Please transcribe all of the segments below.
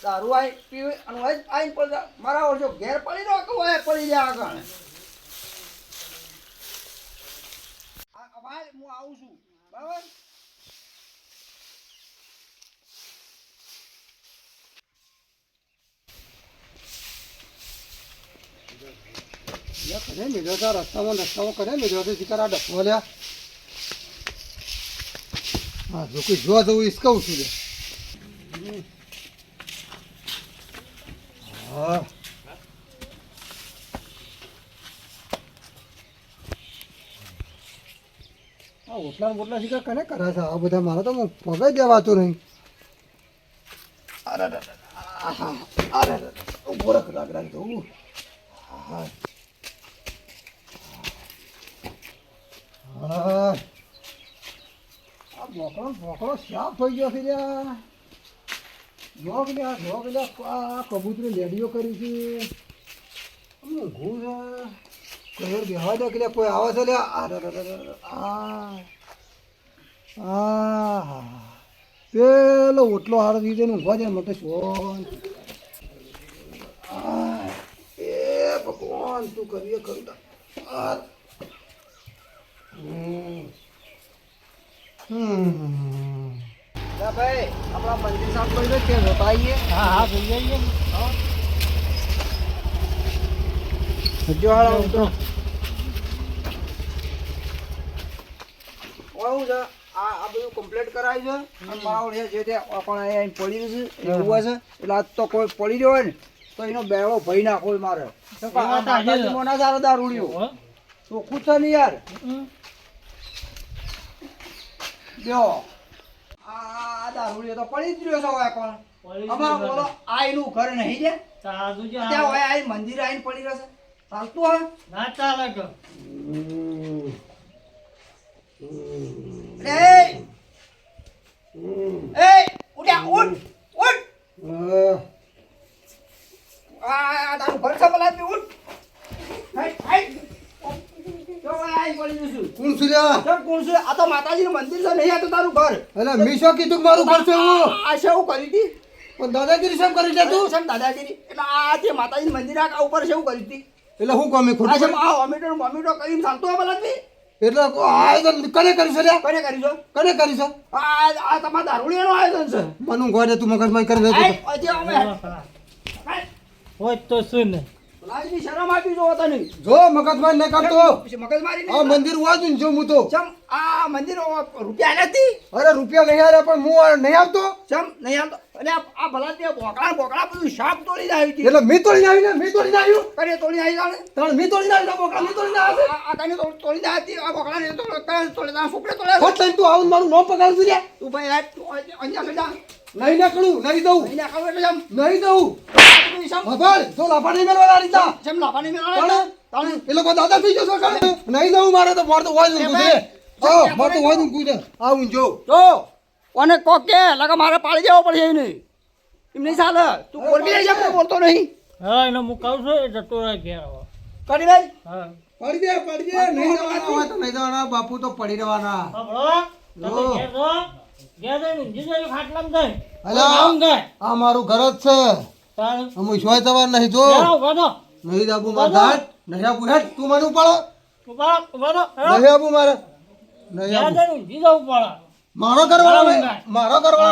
દારૂ આઈ પીવે અને આઈને પડી મારા ઓછો ઘેર પડી રહ્યો કે ઓય પડી જાય આગળ ભાઈ હું આવું છું બરાબર કરે મેળ્યો હતા રસ્તામાં કરે મેળ્યો હતો શિકાર આ ડફો લ્યા હા જો કોઈ જોવા જવું ઈસકવું છું લે હા ઓટલા શિકાર કને કરે છે આ બધા મારા તો હું પગે દેવાતું નહીં અરે અરે ઉભો રાખ તો હા આ બોકડો સાફ થઈ ગયો છે જોગ આ કબૂતરી લેડીઓ કરી છે ઊંઘું છે કોઈ બેહવા દે કે કોઈ આવે છે લે પેલો ઓટલો હારો દીધો ને ઊંઘવા જાય મને શોન એ ભગવાન તું કરીએ કરું ભાઈ આપણા મંદિર સાફ કરી દો કે આવીએ હા થઈ જઈએ જો હાલ ઉતરો ઓવું છે આ બધું કમ્પ્લીટ કરાય છે અને મારા જે તે પણ અહીં પડી રહ્યું છે એવું છે એટલે આજ તો કોઈ પડી રહ્યો હોય ને તો એનો બેડો ભઈ નાખો મારે ના સારો દારૂડિયો ચોખ્ખું છે ને યાર જો આ દારૂડિયો તો પડી જ રહ્યો છે હોય પણ અમાર બોલો આ એનું ઘર નહીં છે ત્યાં હોય આ મંદિર આવીને પડી રહેશે ચાલતું હોય ના ચાલે કે એ ઉઠ્યા ઉઠ આ તારું ઘર છે બોલા ઉઠ કોણ છે આ તો માતાજીનું મંદિર છે નહીં આ તો તારું ઘર એટલે મી શું કીધું મારું ઘર છે આ શું કરી હતી પણ દાદાગીરી શું કરી દે તું સમ દાદાગીરી એટલે આ જે માતાજીનું મંદિર આ ઉપર શું કરી હતી એટલે હું કોમે ખોટું આ મોમીટો કરીને ચાલતો આ બલાદમી એટલે આયોજન કને કરીશો રે કને કરીશો આ તમારા દારૂડિયાનો આયોજન છે મનું ગોડે તું મગજમાં કરી દે હોય તો સુન લાજની શરમ આપી જો તને જો મગજમારી ન કરતો મગજમારી આ મંદિર વાજું જો હું તો ચમ આ મંદિર રૂપિયા નથી અરે રૂપિયા નહીં આરે પણ હું નહીં આવતો ચમ નહીં આવતો અને આ ભલાતે બોકડા બધું શાક તોડી આવ્યું છે એટલે મે તોડી આવ્યું કને તોડી આવી તણ મે તોડી આવી બોકડા મે તોડી આવે આ કને તોડી આવી આ બોકડા ને તોડી સુપડે તોડે હોત લઈને તું આવું મારું નામ પગાડું છે તું ભાઈ આ અહીંયા બેટા નહીં નાખું નહીં દઉં એટલે નહીં દઉં ખબર જો લાફા નહીં મેળવા રીતા જેમ લાફા નહીં મેળવા એ લોકો દાદા થઈ જશો નહીં દઉં મારે તો હોય કુદે આવું જો કોને કોક કે લગા મારે પાડી દેવો પડશે એને એમ નહીં ચાલે તું બોલબી નહીં જાય બોલતો નહીં હા એને હું કહું છું એ જતો રહે ઘેર કરી ભાઈ હા પડી દે નહીં દેવાના હોય તો નહીં દેવાના બાપુ તો પડી રહેવાના આ મારું ઘર જ છે અમે સોય જવા નહીં જો નહીં દાબુ માર નહીં આપું હેઠ તું મને ઉપાડો નહીં આપું મારે નહીં આપું મારો ઘરવાળો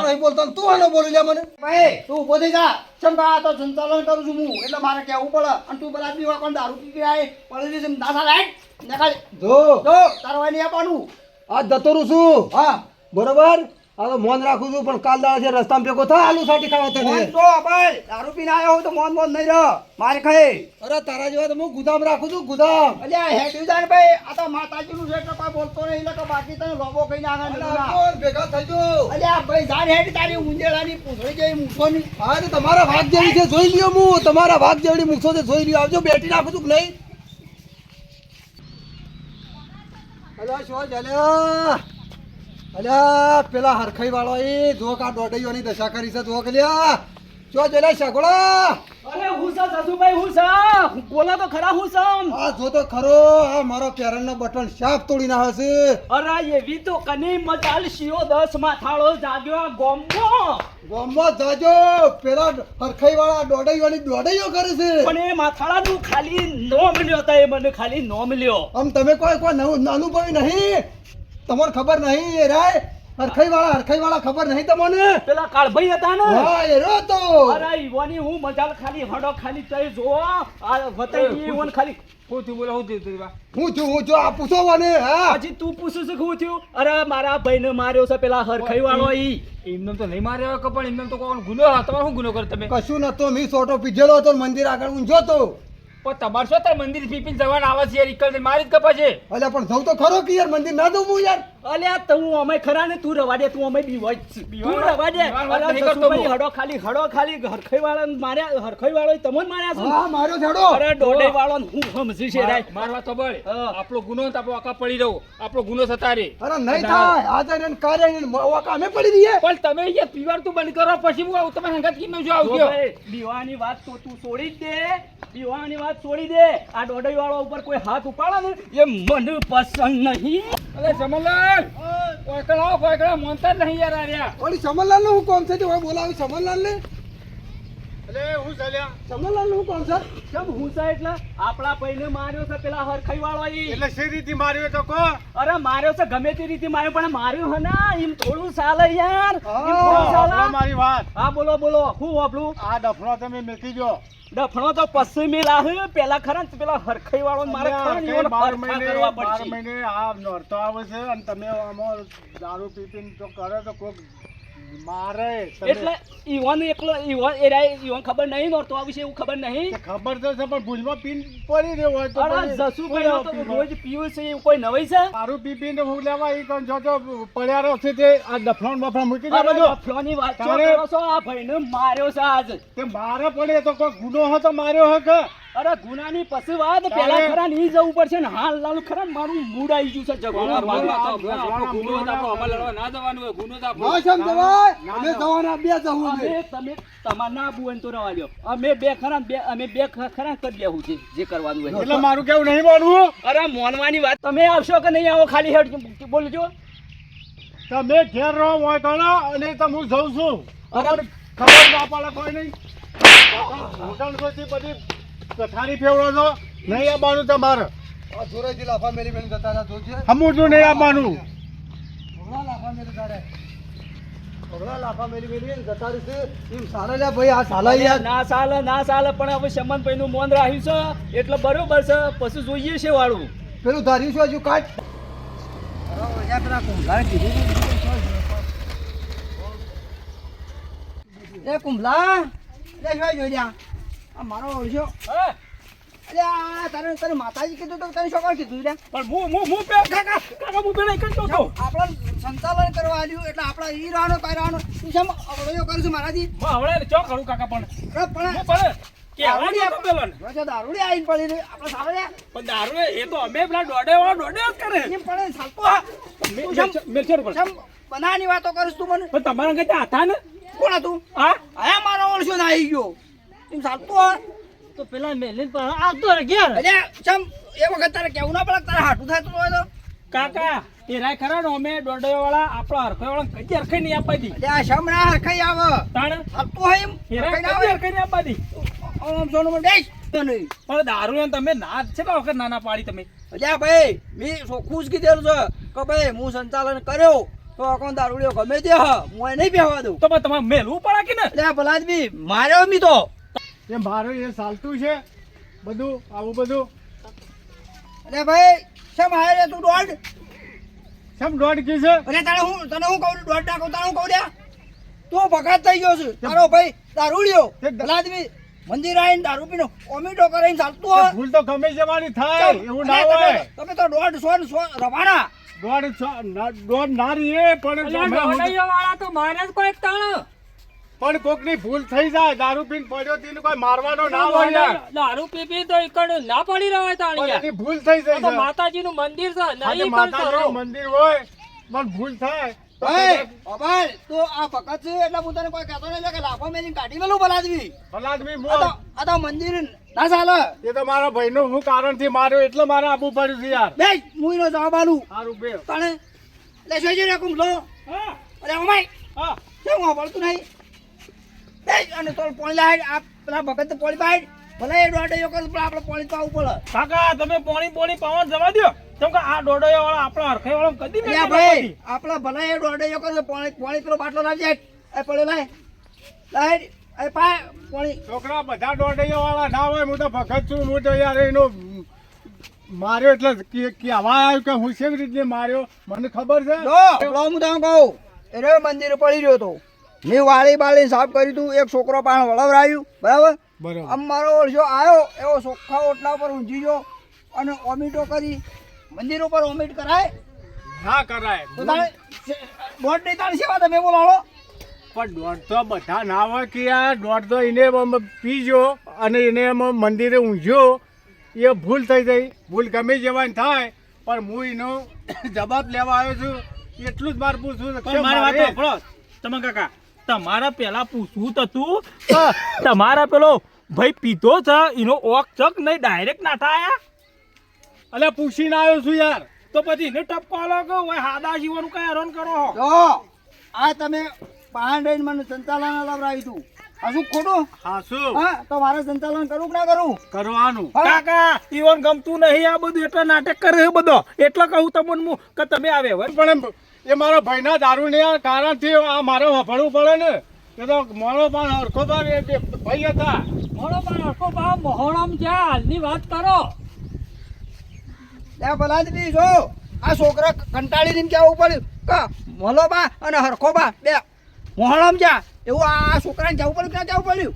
નહીં બોલતો તું આનો બોલી લે મને ભાઈ તું ઉભો થઈ જા ચંપા તો સંચાલન કરું છું હું એટલે મારે કહેવું પડે અને તું બધા પીવા કોણ દારૂ પી ગયા પડી છે દાસા લાઈટ નકાળ જો તારો વાય નહીં આપવાનું આજ જતો રહું છું હા બરોબર આ તો મોન રાખું છું પણ કાલ દાડા છે રસ્તામાં ભેગો થાય આલુ સાટી ખાવા તને તો ભાઈ દારૂ પીને આવ્યો હોય તો મોન નહીં રહ મારે ખાય અરે તારા જેવા તો હું ગુદામ રાખું છું ગુદામ અલ્યા હેડ્યું જાય ભાઈ આ તો માતાજીનું છે એટલે કોઈ બોલતો નહીં એટલે બાકી તને લોબો કહીને આગળ ભેગા થજો અલ્યા ભાઈ જાન હેડ તારી ઉંજેડાની પૂંછડી જેવી મૂછોની હા તો તમારા ભાગ જેવી છે જોઈ લ્યો હું તમારા ભાગ જેવી મૂછો છે જોઈ લ્યો આવજો બેટી નાખું છું નહીં અલ્યા શું ચાલ્યા અલ્યા પેલા હરખાઈ વાળો એ જો કા દોડઈઓની દશા કરી છે જો કલ્યા જો જલા સગોળા અરે હું સા સસુભાઈ હું છે બોલો તો ખરા હું છું આ જો તો ખરો આ મારો પેરનનો બટન શાક તોડી નાખે છે. અરે એવી તો કની મજાલ શિયો 10 માથાળો જાગ્યો ગોમો ગામમાં જાજો પેલા હરખાઈ વાળા દોડાઈઓ કરે છે. પણ એ માથાળાનું ખાલી નોમ લ્યો તા એ મને ખાલી નોમ લ્યો આમ તમે કોઈ અનુભવી નહીં, તમને ખબર નહીં એ રાય હરખાઈ વાળા ખબર નહીં તમને? પેલા કાળભાઈ હતા ને હા એ રો તો અરે ઈવાની હું મજાલ ખાલી હડો ખાલી તઈ જો આ વતઈ ઈવન ખાલી હું થયું બોલો હું થયું હું જો આ પૂછો મને હા હજી તું પૂછું છું શું થયું અરે મારા ભાઈને માર્યો છે પેલા હરખાઈ વાળો ઈ એમને તો નહીં માર્યા કે પણ એમને તો કોઈ ગુનો તમારે શું ગુનો કરો તમે કશું નતો મી સોટો પીધેલો હતો ને મંદિર આગળ ઊંઝો તો. પણ તમારે શું તાર મંદિર પીપીને જવાના આવે છે યાર ઈકલ મારી જ કપા છે. અલ્યા પણ જવું તો ખરો કે યાર મંદિર ના જવું યાર. અલ્યા તું અમે ખરા ને તું રવા દે તું અમે બીવાય તું રવા દે વાત નહીં કરતો હું. હડો ખાલી હરખાઈ વાળા માર્યા હરખાઈ વાળો તમને માર્યા છે હા મારો ઝાડો અરે દોડે વાળો હું સમજી છે રાય મારવા તો બળ આપણો ગુનો તો આપણો આકા પડી રહ્યો આપણો ગુનો સતારે અરે નહીં થાય આજે ને કાર્ય ને વાકા અમે પડી રહીએ. પણ તમે અહીંયા પીવાર તું બંધ કરો પછી હું આવું તમે હંગાત કિમ જો જો આવજો ભાઈ, બીવાની વાત તો તું છોડી જ દે બીવાની વાત છોડી દે આ દોડઈ વાળો ઉપર કોઈ હાથ ઉપાડે ને એ મને પસંદ નહીં અરે સમરલાલ કોઈકડા મોનતા જ નહીં યાર આ રહ્યા. ઓલી સમરલાલ નું હું કોમ છે તે ઓય બોલાવી સમરલાલ ને અરે હું ચાલ્યા સમરલાલ નું હું કોમ છે કેમ હું છે એટલે આપણા પૈને માર્યો છે પેલા હરખાઈ વાળો ઈ એટલે શી રીતે માર્યો તો કો અરે માર્યો છે ગમે તે રીતે માર્યો પણ માર્યો હે ના એમ થોડું ચાલે યાર એમ થોડું ચાલે મારી વાત હા બોલો હું વાપરું આ ડફણો તમે મેકી જો ડફણો તો પશ્ચિમી લાહે પેલા ખરા ને પેલા હરખાઈ વાળો મારે ખરા ને એવો હરખા કરવા પડશે. મહિને આ નોરતો આવે છે અને તમે આમાં દારૂ પીપીને તો કરે તો કોક મારે એટલે ઈવન એકલો ઈવન એરાય ઈવન ખબર નહીં નોરતો આવી છે એવું ખબર નહીં ખબર તો છે પણ ભૂલમાં પીન પડી રહ્યો હોય તો અરે જસુભાઈ તો રોજ પીવે છે એવું કોઈ નવાઈ છે દારૂ પીપીને હું લેવા ઈ કોણ જો પડ્યા રહ્યો છે તે આ ડફણો બફણો મૂકી દે અરે બધું ડફલોની વાત તારે- કરો છો આ ભાઈને માર્યો છે આજ તે મારે પડે તો કોઈ ગુનો હતો માર્યો હે કે અરે ગુનાની પછી વાત તારે- પેલા ખરા ને ઈ જવું પડશે ને હાલ લાલ ખરા ને મારું મૂડ આવી ગયું છે ઝઘડો કરવાનું. હા સમ જવાય અમે જવાના બે જવું અમે છે તમે તમાર ના આબુ હોય ને તો રવા દ્યો અમે બે ખરા ને અમે બે ખરા કરી દેવું છે જે કરવાનું હોય એટલે મારું કેવું નહીં માનવું અરે મોનવાની વાત તમે આવશો કે નહીં આવો ખાલી હેડ બોલજો તમે ઘેર રહો હોય ઘણા અને તમે હું જઉં છું અરે ખબર ના પડે કોઈ નહીં હોટલ પછી બધી કથારી ફેવડો છો નહીં આવવાનું તમારે આ જોરેથી લાફા મેરી બેન જતા રહ્યા જોજે સમજવું નહીં આવવાનું ભગવાન લાફા મેરી જાડે ભગવાન લાફા મેરી બેન જતા રહી છે એમ સારા લ્યા ભાઈ આ સાલા યાર ના ચાલે પણ હવે શમનભાઈ નું મોન રાખ્યું છે એટલે બરોબર છે પછી જોઈએ છે વાળું પેલું ધાર્યું છે હજુ કાઢ એ કુંભલા લે શું જોઈ આ મારો ઓળખ્યો અરે આ તારે માતાજી કીધું તો તને શું કીધું રે પણ હું કાકા હું પેલા એક જ કહું છું. આપણે સંચાલન કરવા આવ્યું એટલે આપણે ઈ રાનો કઈ રાનો તું શેમ અવળો કરું છું મારાથી હું હવે ચો કરું કાકા પણ અરે પણ હું પડે કે આવા દે પેલો ને. રોજો દારૂડી આવીને પડી રહી આપણે સામે રે પણ દારૂ એ તો અમે પેલા દોડે જ કરે એમ પડે ચાલતો તું શેમ મેરચર પર શેમ બનાવવાની વાતો કરીશ તું મને પણ તમારા ઘરે હતા ને કોણ હતું હા આ મારો ઓળખ્યો ના આવી ગયો એમ ચાલતો તો પેલા મેલિન પર આવતો રે ઘેર અરે શેમ એ વખત તારે કેવું ના પડે તારે હાટું થતું હોય તો કાકા એ રાય ખરા ને અમે દોડે વાળા આપણા હરખે વાળા કદી હરખે નહીં આપવા દી અરે આ શેમ ના હરખાઈ આવે તાણે ચાલતું હોય એમ એ રાય હરખાઈ ના કદી આવે હરખે નહીં આપવા દી આમ સોનું મને દેશ નહીં પણ દારૂ ને તમે ના કેટલા વખત નાના પાડી તમે અલ્યા ભાઈ મેં ચોખ્ખું જ કીધેલું છે કે ભાઈ હું સંચાલન કર્યો તો કોણ દારૂડિયો ગમે તે હ હું એ નહીં બેહવા દઉં તો પણ તમારે મેલવું પડે કે ને અલ્યા ભલા આદમી માર્યો મી તો એ મારું એ ચાલતું છે બધું આવું બધું અલ્યા ભાઈ શેમ હાય રે તું દોડ કેમ દોડ કી છે અરે તને હું કહું દોડ નાખું તને હું કહું લ્યા તું ભગાત થઈ ગયો છું તારો ભાઈ દારૂડિયો ભલા આદમી મંદિર આવીને દારૂ પીનો ઓમિટો કરીને ચાલતું હોય ભૂલ તો ગમે જવાની થાય એવું ના હોય તમે તો દોઢ સો રવાના દોડ ના રહીએ પણ વાળા તો મારે જ કોઈ તાણ પણ કોકની ભૂલ થઈ જાય દારૂ પીને પડ્યો તેને કોઈ મારવાનો ના હોય યાર. દારૂ પી તો એકણ ના પડી રહ્યો તાણ પણ યાર. એની ભૂલ થઈ જાય તો છે. માતાજી નું મંદિર છે આજે નહીં માતાજીનું કરતો મંદિર હોય પણ ભૂલ થાય ભાઈ અભાઈ તો આ ભગત છે એટલે હું તને કોઈ કહેતો નહીં કે લાફો મેલી કાઢી મેલું ભલાદવી ભલાદમી આ તો મંદિર ના ચાલે એ તો મારા ભાઈનું હું કારણથી માર્યો એટલે મારે આપવું પડ્યું છે યાર. બે હું એનો જવાબ આલું સારું બે. તને લે સોજી રે કુમ લો હા અરે ઓમાઈ હા કેમ વાપરતું નહીં બે અને તો પોણી લાય આ પેલા ભગત તો પોણી પાડ ભલે એ દોડે યો કર આપણે પોણી પાવું પડે કાકા તમે પોણી પાવન જવા દો કેમ કે આ ડોડોયા વાળા આપણા હરખાઈ વાળા કદી અલ્યા ભાઈ આપણા ભલે એ દોડે યો કર પોણી પેલો બાટલો લાવી જાય એ પડે લાય લાય એ પા પોણી છોકરા બધા દોડૈયા વાળા ના હોય. હું તો ભગત છું. હું તો યાર એનો માર્યો એટલે કહેવા આવ્યું કે હું કેવી રીતે માર્યો મને ખબર છે. જો હું તમને કહું એ મંદિર પડી રહ્યો તો મેં વાળી બાળી સાફ કર્યું તું એક છોકરો પાણ વળવરાયું બરાબર બરોબર. આમ મારો વર્ષો આવ્યો એવો ચોખ્ખા ઓટલા પર ઊંઘી ગયો અને ઓમિટો કરી મંદિર ઉપર ઓમિટ કરાય ના કરાય. તો તારે દોઢ નહીં તારી સેવા તમે બોલાવો પણ દોઢ તો બધા ના હોય કે યાર દોઢ તો એને પીજો અને એને મંદિરે ઊંઘ્યો એ ભૂલ થઈ ગઈ. ભૂલ ગમે જેવાની થાય પણ હું એનો જવાબ લેવા આવ્યો છું. એટલું જ મારે પૂછવું છે. પણ મારી વાત સાંભળો તમે કાકા તમારા પેલા પૂછવું તો તું કે તમારા પેલો ભાઈ પીધો છે એનો ઓક ચક નહીં ડાયરેક્ટ ના થાય અલે પૂછીને આવ્યો છું યાર. તો પછી એને ટપકો આલો કે ઓય હાદા જીવવાનું કઈ હેરાન કરો જો આ તમે પાણ રહીને મને સંચાલન લવરાવ્યું તું આ શું ખોટું હા શું હા તો મારે સંચાલન કરું કે ના કરું કરવાનું? હા? કાકા ઈવન ગમતું નહીં આ બધું એટલે નાટક કરે બધો એટલે કહું તમને હું કે તમે આવે હવે પણ એ મારા ભાઈના દારૂના કારણથી આ મારે વાપરવું પડે ને. એ તો મારો પણ હરખો ભાવ એ બે ભાઈ હતા. મોડો પણ હરકો ભાવ મોહરમ છે હાલની વાત કરો ત્યાં ભલાદમી જો આ છોકરા કંટાળીને કેવું પડ્યું કા મોલો બા અને હરખો બા બે મોહળમ જા એવું આ છોકરાને જવું પડ્યું ક્યાં જવું પડ્યું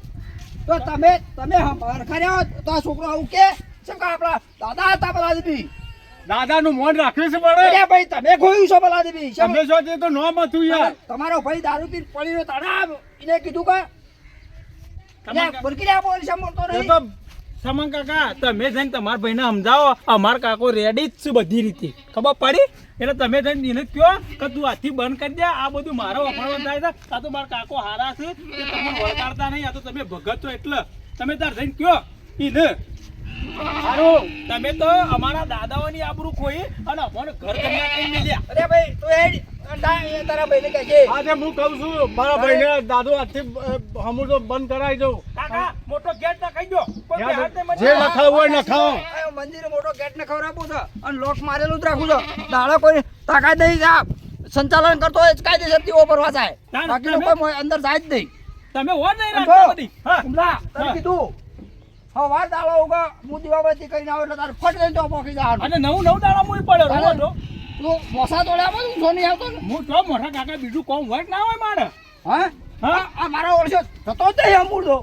તો તમે હરખા રહ્યા હોત તો આ છોકરો આવું કે શું કે આપણા દાદા હતા ભલાદમી દાદાનું મોન રાખ્યું છે પડે. અરે ભાઈ તમે ખોયું છો ભલાદમી તમે છો તે તો નોમ હતું યાર. તમારો ભાઈ દારૂ પી પડ્યો તણાવ એને કીધું કે તમે બરકી આપો સાંભળતો એ નહીં તો સમન કાકા તમે જઈને તમારા ભાઈને સમજાવો અમાર કાકો રેડી જ છે બધી રીતે ખબર પડી એટલે તમે જઈને એને કહો કે તું આથી બંધ કરી દે આ બધું મારો વફાણવાનું થાય છે આ તો મારા કાકો હારા છે એ તમને વળગાડતા નહીં આ તો તમે ભગત છો એટલે તમે તાર જઈને કહો એને સારું તમે તો અમારા દાદાઓની આબરૂ ખોઈ અને અમને ઘર કન્યા કઈ મિલ્યા અરે ભાઈ તું તારા ભાઈને કહેજે આજે હું કહું છું મારા ભાઈને દાદુ આજથી હમું તો બંધ કરાવી દઉં. કાકા મોટો ગેટ ના કહી દો કોઈ બી હાથે મત જે નખાવું હોય નખાવો. આ મંદિરે મોટો ગેટ ને ખવડાવવું છે અને લોક મારેલું જ રાખવું છે દાડા કોઈ તાકાત નહીં આ સંચાલન કરતો હોય જ કાયદેસરથી ઓપરવા જાય ના, બાકી તમે- કોઈ અંદર જાય જ નહીં તમે હો નહીં અને રાખતા જો, બધી હા કુમલા, તને હા. કીધું સવાર દાડો ઉગા હું દીવાબત્તી કરીને આવું એટલે તારે ફટ લઈને તો પોકી જવાનું અને નવ દાડા મુઈ પડ્યો તારે- રોવા દો તું મોસા તોડ્યા બધું સોની આવતો ને હું તો મોટા કાકા બીજું કોમ હોય કે ના હોય મારે હા હા આ મારો ઓળશો થતો જ નહીં અમૂળ તો